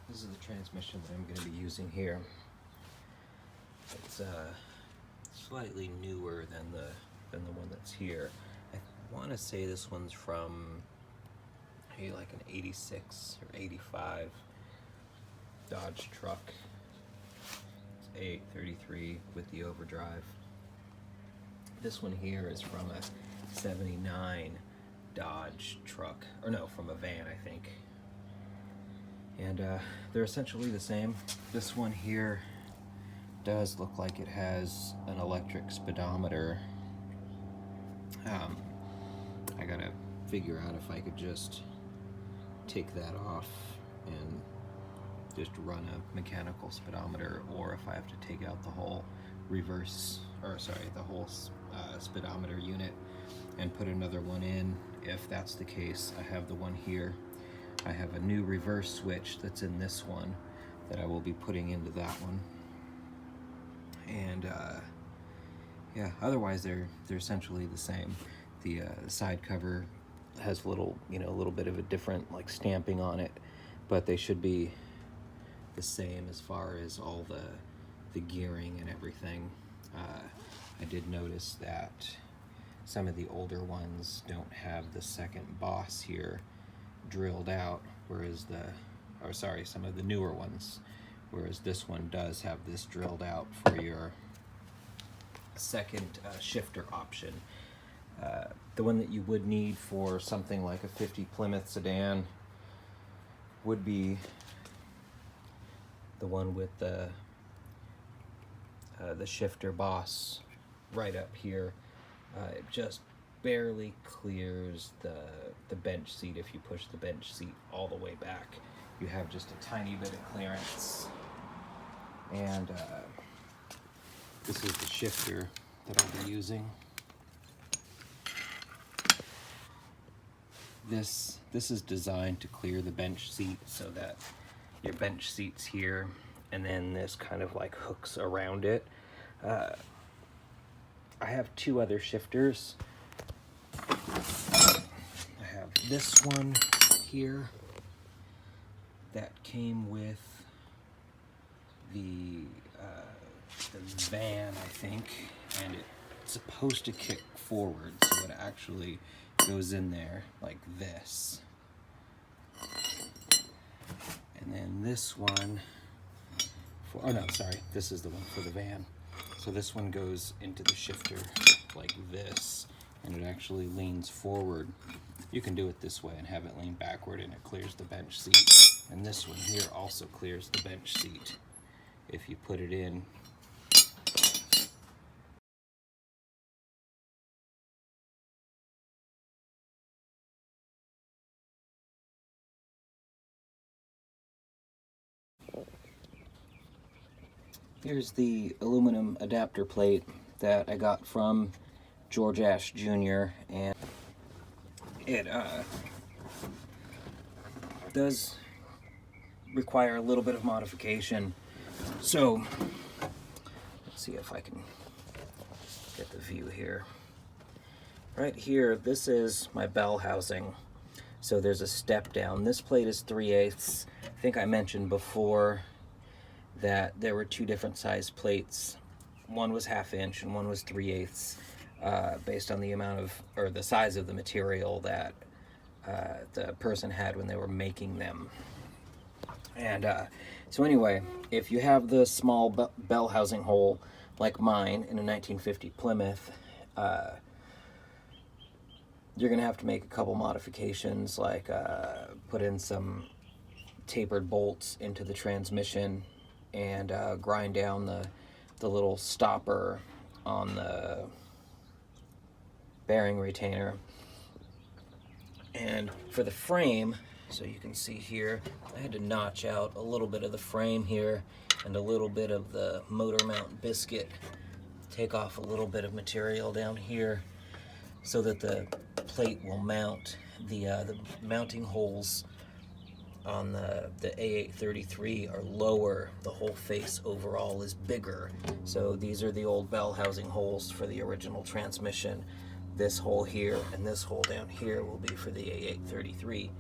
This is the transmission that I'm going to be using here. It's slightly newer than the one that's here. I want to say this one's from maybe like an 86 or 85 Dodge truck. It's A833 with the overdrive. This one here is from a 79 Dodge truck, or no, from a van, I think. And they're essentially the same. This one here does look like it has an electric speedometer. I gotta figure out if I could just take that off and just run a mechanical speedometer, or if I have to take out the whole the whole speedometer unit and put another one in. If that's the case, I have the one here. I have a new reverse switch that's in this one that I will be putting into that one. And yeah, otherwise they're essentially the same. The side cover has a little bit of a different like stamping on it, but they should be the same as far as all the gearing and everything. I did notice that some of the older ones don't have the second boss here drilled out, whereas some of the newer ones, whereas this one does have this drilled out for your second shifter option. The one that you would need for something like a 50 Plymouth sedan would be the one with the shifter boss right up here. It just barely clears the bench seat. If you push the bench seat all the way back, you have just a tiny bit of clearance. And this is the shifter that I'll be using. This is designed to clear the bench seat so that your bench seat's here, and then this kind of like hooks around it. I have two other shifters. I have this one here that came with the van, I think, and it's supposed to kick forward, so it actually goes in there like this. And then this one this is the one for the van. So this one goes into the shifter like this, and it actually leans forward. You can do it this way and have it lean backward, and it clears the bench seat. And this one here also clears the bench seat if you put it in. Here's the aluminum adapter plate that I got from George Ash Jr. and it does require a little bit of modification. So let's see if I can get the view here. Right here, this is my bell housing. So there's a step down. This plate is 3/8. I think I mentioned before that there were two different size plates. One was 1/2 inch and one was 3/8, based on the amount of, or the size of the material that the person had when they were making them. And so anyway, if you have the small bell housing hole like mine in a 1950 Plymouth, you're gonna have to make a couple modifications, like put in some tapered bolts into the transmission and grind down the little stopper on the bearing retainer. And for the frame, so you can see here, I had to notch out a little bit of the frame here and a little bit of the motor mount biscuit, take off a little bit of material down here so that the plate will mount. The mounting holes on the A833 are lower. The whole face overall is bigger. So these are the old bell housing holes for the original transmission. This hole here and this hole down here will be for the A833.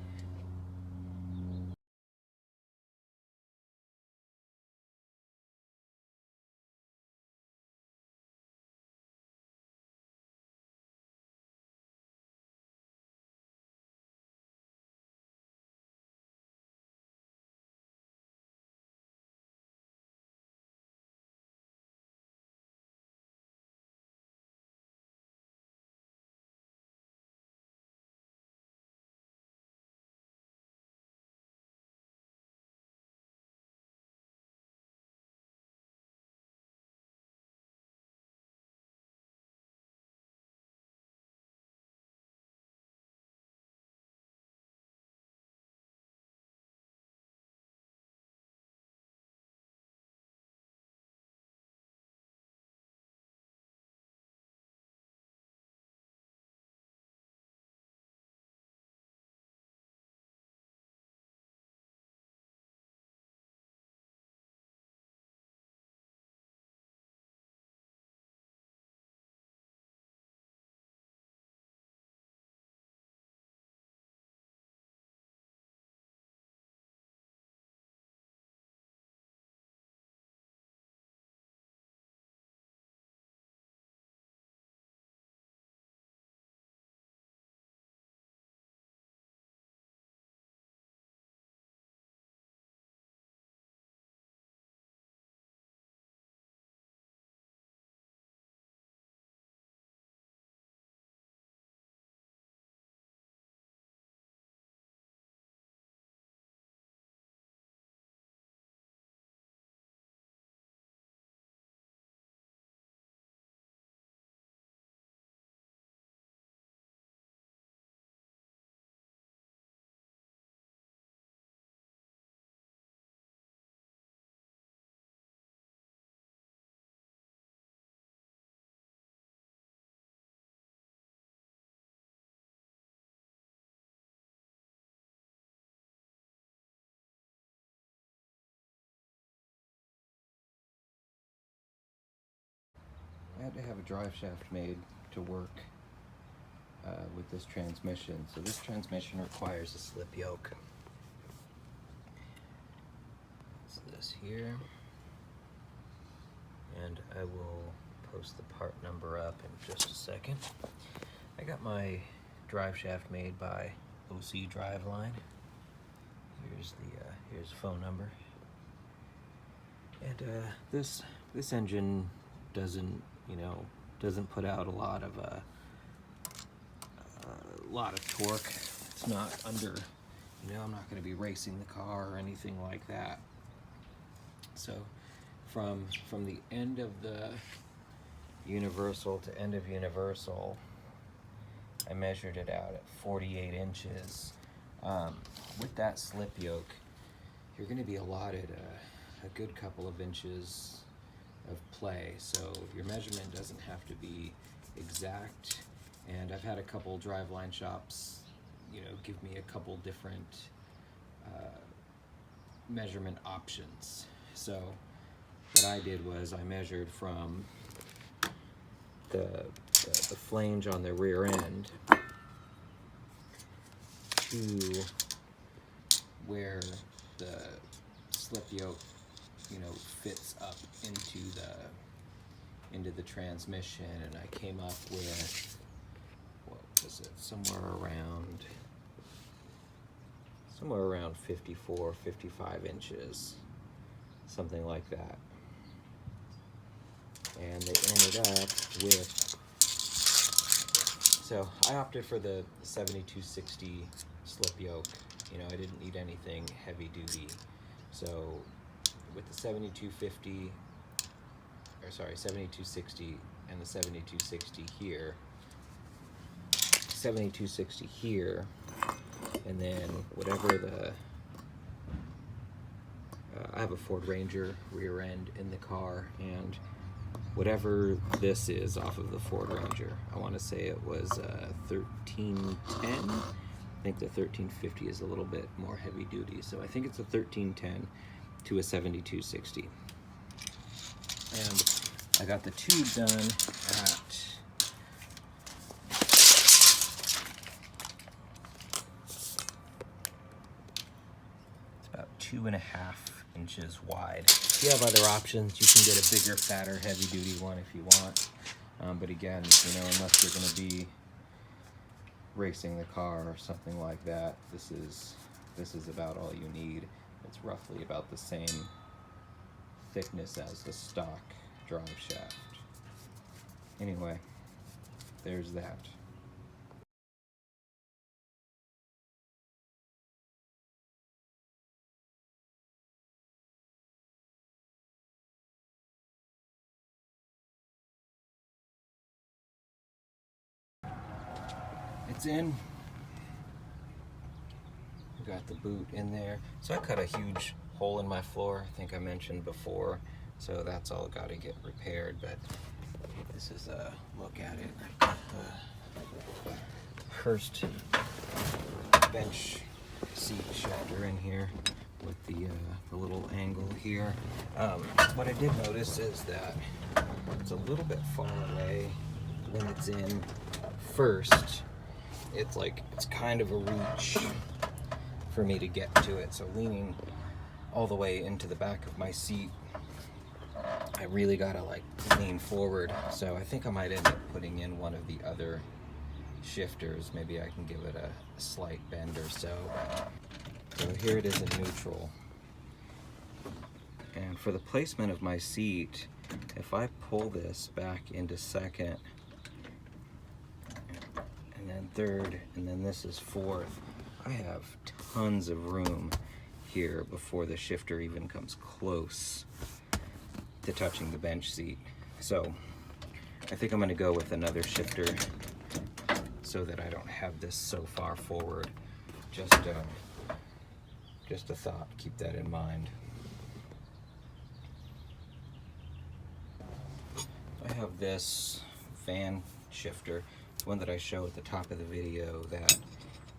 had to have a drive shaft made to work with this transmission. So this transmission requires a slip yoke. It's this here, and I will post the part number up in just a second. I got my drive shaft made by OC Driveline. Here's the phone number. And this engine doesn't put out a lot of torque. It's not under, I'm not going to be racing the car or anything like that. So from the end of the universal to end of universal, I measured it out at 48 inches. With that slip yoke, you're going to be allotted a good couple of inches of play, so your measurement doesn't have to be exact. And I've had a couple driveline shops, give me a couple different measurement options. So what I did was I measured from the flange on the rear end to where the slip yoke fits up into the transmission, and I came up with, what was it, somewhere around 54, 55 inches, something like that. And they ended up with, so I opted for the 7260 slip yoke. I didn't need anything heavy duty. So with the 7260 and the 7260 here, 7260 here, and then whatever I have a Ford Ranger rear end in the car, and whatever this is off of the Ford Ranger, I want to say it was 1310. I think the 1350 is a little bit more heavy duty, so I think it's a 1310 to a 7260. And I got the tube done at it's about 2.5 inches wide. If you have other options, you can get a bigger, fatter, heavy-duty one if you want. But again, unless you're going to be racing the car or something like that, this is about all you need. It's roughly about the same thickness as the stock drive shaft. Anyway, there's that. It's in. Got the boot in there. So I cut a huge hole in my floor, I think I mentioned before. So that's all got to get repaired, but this is a look at it. I've got the Hurst bench seat shifter in here with the little angle here. What I did notice is that it's a little bit far away when it's in first. It's kind of a reach for me to get to it. So leaning all the way into the back of my seat, I really gotta lean forward. So I think I might end up putting in one of the other shifters. Maybe I can give it a slight bend or so. So here it is in neutral. And for the placement of my seat, if I pull this back into second, and then third, and then this is fourth, I have tons of room here before the shifter even comes close to touching the bench seat. So I think I'm going to go with another shifter so that I don't have this so far forward. Just a thought, keep that in mind. I have this van shifter. It's one that I show at the top of the video, that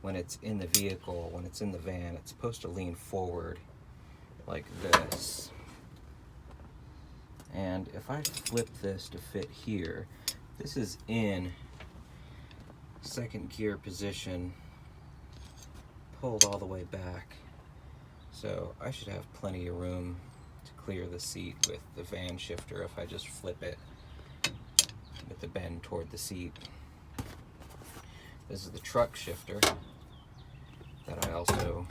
when it's in the vehicle, when it's in the van, it's supposed to lean forward like this. And if I flip this to fit here, this is in second gear position, pulled all the way back. So I should have plenty of room to clear the seat with the van shifter if I just flip it with the bend toward the seat. This is the truck shifter that I also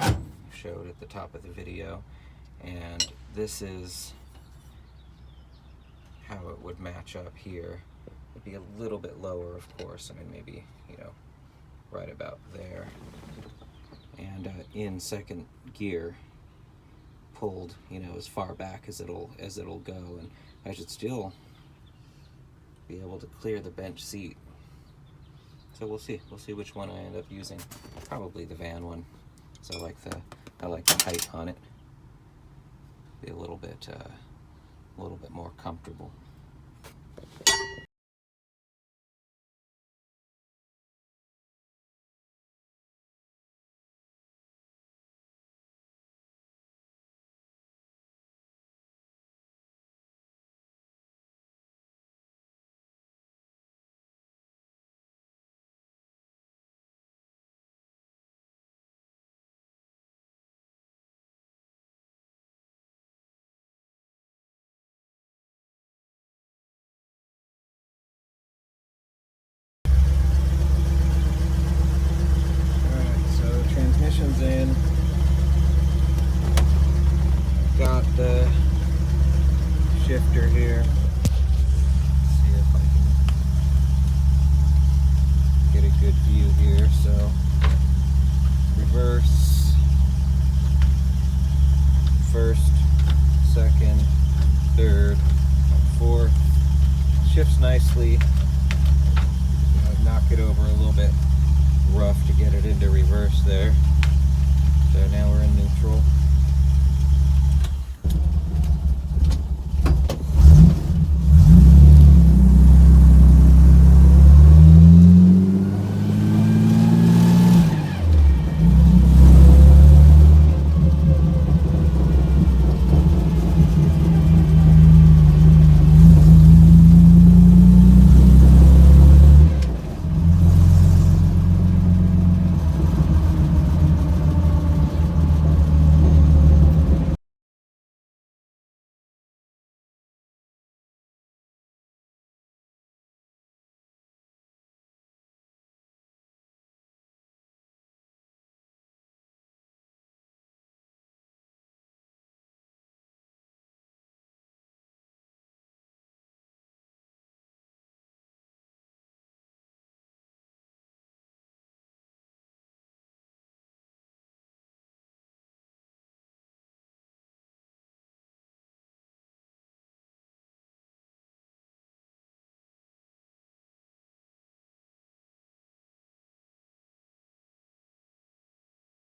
showed at the top of the video, and this is how it would match up here. It'd be a little bit lower, of course. I mean, maybe, you know, right about there. And in second gear, pulled, you know, as far back as it'll go, and I should still be able to clear the bench seat. So we'll see which one I end up using. Probably the van one. So I like the height on it. Be a little bit more comfortable. Transmission's in. Got the shifter here. See if I can get a good view here. So reverse, first, second, third, fourth. Shifts nicely. Knock it over a little bit rough to get it into reverse there. So now we're in neutral.